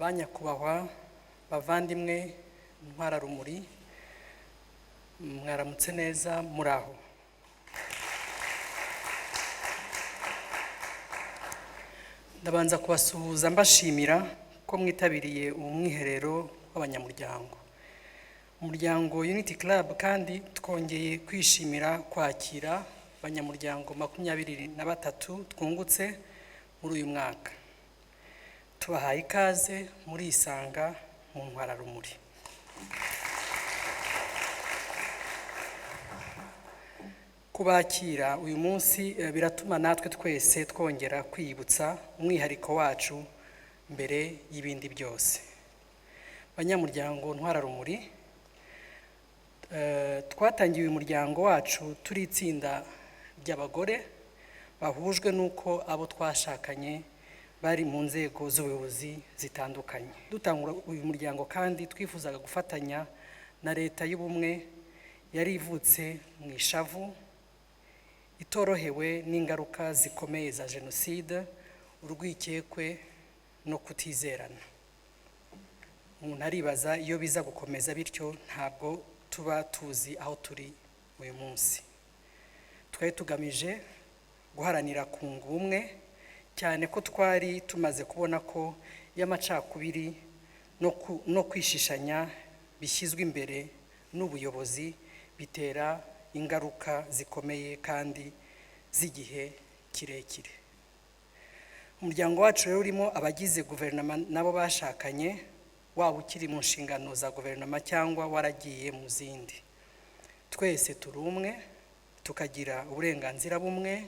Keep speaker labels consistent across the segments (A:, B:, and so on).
A: Banyakubahwa bavandimwe ntwararumuri, mwaramutse neza muraho. Ndabanza kubasuhuza mbashimira ko mwitabiriye umwiherero w'abanyamuryango. Umuryango Unity Club kandi twongeye kwishimira kwakira abanyamuryango 23 twungutse muri uyu mwaka. Tubahaye ikaze muri Isanga mu Ntwararumuri. Kubakira uyu munsi biratuma natwe twese twongera kwibutsa umwihariko wacu mbere y'ibindi byose. Banyamuryango Ntwararumuri, twatangiye uyu muryango wacu turi itsinda ry'abagore bahujwe nuko abo twashakanye bari mu nzego z'ubuyobozi zitandukanye. Dutangura uyu muryango kandi twifuzaga gufatanya na leta y'ubumwe yari ivutse mu ishavu, itorohewe n'ingaruka zikomeye za jenoside, urwikekwe no kutizerana. Umuntu aribaza iyo biza gukomeza bityo ntabwo tuba tuzi aho turi uyu munsi. Twari tugamije guharanira kunga ubumwe, cyane ko twari tumaze kubona ko y'amacakubiri no kwishishanya bishyizwe imbere n'ubuyobozi bitera ingaruka zikomeye kandi z'igihe kirekire. Umuryango wacu rero urimo abagize guverinoma nabo bashakanye, waba ukiri mu nshingano za guverinoma cyangwa waragiye mu zindi. Twese turi umwe, tukagira uburenganzira bumwe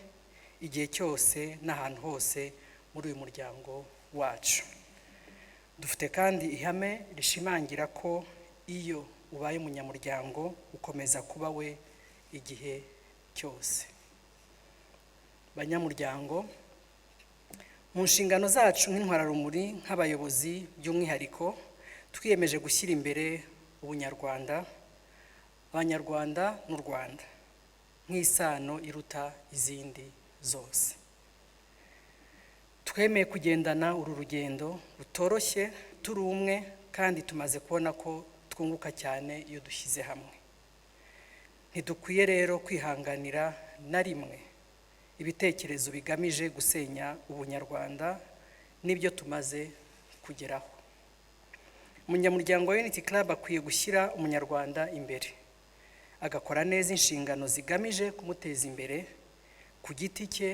A: igihe cyose n'ahantu hose muri uyu muryango wacu. Dufite kandi ihame rishimangira ko iyo ubaye umunyamuryango ukomeza kuba we igihe cyose. Banyamuryango, mu nshingano zacu nk'intwararumuri nk'abayobozi by'umwihariko twiyemeje gushyira imbere ubunyarwanda, abanyarwanda n'u Rwanda nk'isano iruta izindi zose. Twemeye kugendana uru rugendo rutoroshye turi umwe, kandi tumaze kubona ko twunguka cyane iyo dushyize hamwe. Ntidukwiye rero kwihanganira na rimwe ibitekerezo bigamije gusenya ubunyarwanda n'ibyo tumaze kugeraho. Umunyamuryango wa Unity Club akwiye gushyira umunyarwanda imbere, agakora neza inshingano zigamije kumuteza imbere ku giti cye,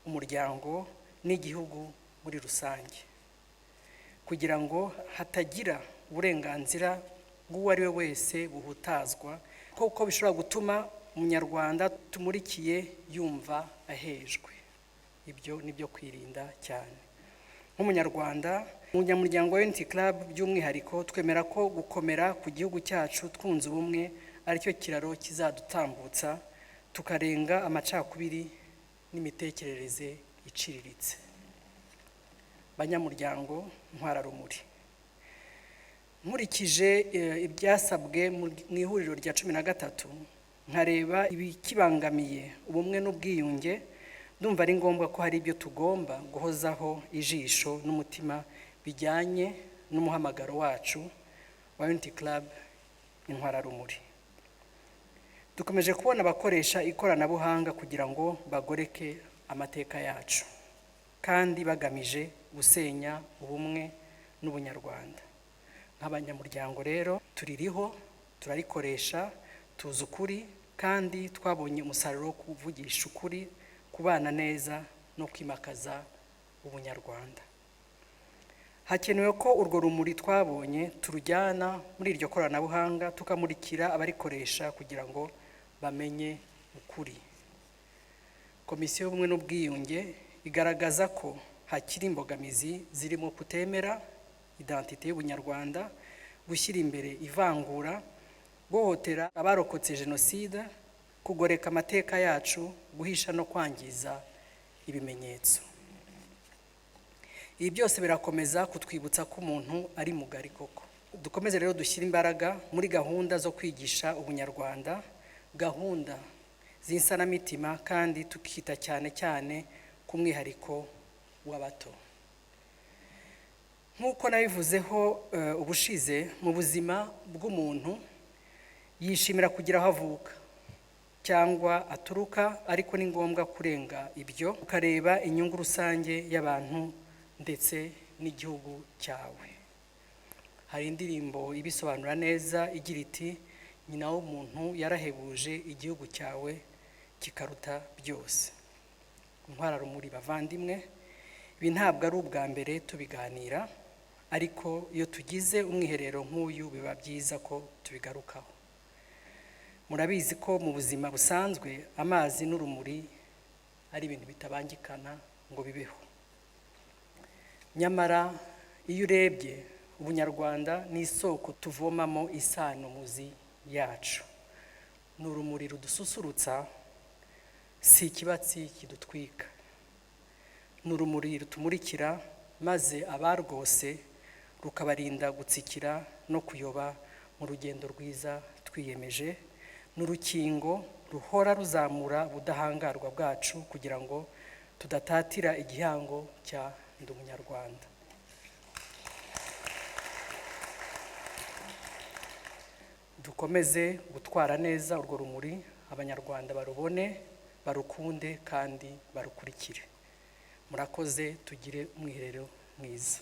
A: umuryango n'igihugu muri rusange, kugira ngo hatagira uburenganzira bw'uwo ari we wese buhutazwa, kuko bishobora gutuma umunyarwanda tumurikiye yumva ahejwe. Ibyo ni byo kwirinda cyane. Nk'umunyarwanda, umunyamuryango wa Unity Club by'umwihariko twemera ko gukomera ku gihugu cyacu twunze ubumwe aricyo kiraro kizadutambutsa tukarenga amacakubiri n'imitekerereze iciriritse. Banyamuryango Ntwararumuri, nkurikije ibyasabwe mu ihuriro rya 13 nkareba ibikibangamiye ubumwe n'ubwiyunge, ndumva ari ngombwa ko hari ibyo tugomba guhozaho ijisho n'umutima bijyanye n'umuhamagaro wacu wa Unity Club Intwararumuri. Dukomeje kubona abakoresha ikoranabuhanga kugira ngo bagoreke amateka yacu, kandi bagamije gusenya ubumwe n'ubunyarwanda. Nk'abanyamuryango rero tuririho, turarikoresha, tuzi ukuri, kandi twabonye umusaruro wo kuvugisha ukuri, kubana neza no kwimakaza ubunyarwanda. Hakenewe ko urwo rumuri twabonye turujyana muri iryo koranabuhanga, tukamurikira abarikoresha kugira ngo bamenye ukuri. Komisiyo y'ubumwe n'ubwiyunge igaragaza ko hakiri imbogamizi zirimo kutemera identite y'ubunyarwanda, gushyira imbere ivangura, guhohotera abarokotse jenoside, kugoreka amateka yacu, guhisha no kwangiza ibimenyetso. Ibi byose birakomeza kutwibutsa ko umuntu ari mugari koko, dukomeze rero dushyira imbaraga muri gahunda zo kwigisha ubunyarwanda, gahunda z'insanamitima, kandi tukita cyane cyane ku mwihariko w'abato. Nk'uko nabivuzeho ubushize, mu buzima bw'umuntu yishimira kugira aho avuka cyangwa aturuka, ariko ni ngombwa kurenga ibyo ukareba inyungu rusange y'abantu ndetse n'igihugu cyawe. Hari indirimbo ibisobanura neza igira iti, nyina w'umuntu yarahebuje igihugu cyawe kikaruta byose. Ntwararumuri bavandimwe, ibi ntabwo ari ubwa mbere tubiganira, ariko iyo tugize umwiherero nk'uyu biba byiza ko tubigarukaho. Murabizi ko mu buzima busanzwe amazi n'urumuri ari ibintu bitabangikana ngo bibeho. Nyamara iyo urebye, ubunyarwanda ni isoko tuvomamo isano muzi yacu. Ni urumuri rudususurutsa, si ikibatsi kidutwika. Ni urumuri rutumurikira, maze abarwose rukabarinda gutsikira no kuyoba mu rugendo rwiza twiyemeje. Ni urukingo ruhora ruzamura ubudahangarwa bwacu kugira ngo tudatatira igihango cya Ndi Umunyarwanda. Dukomeze gutwara neza urwo rumuri, abanyarwanda barubone, barukunde kandi barukurikire. Murakoze, tugire umwiherero mwiza.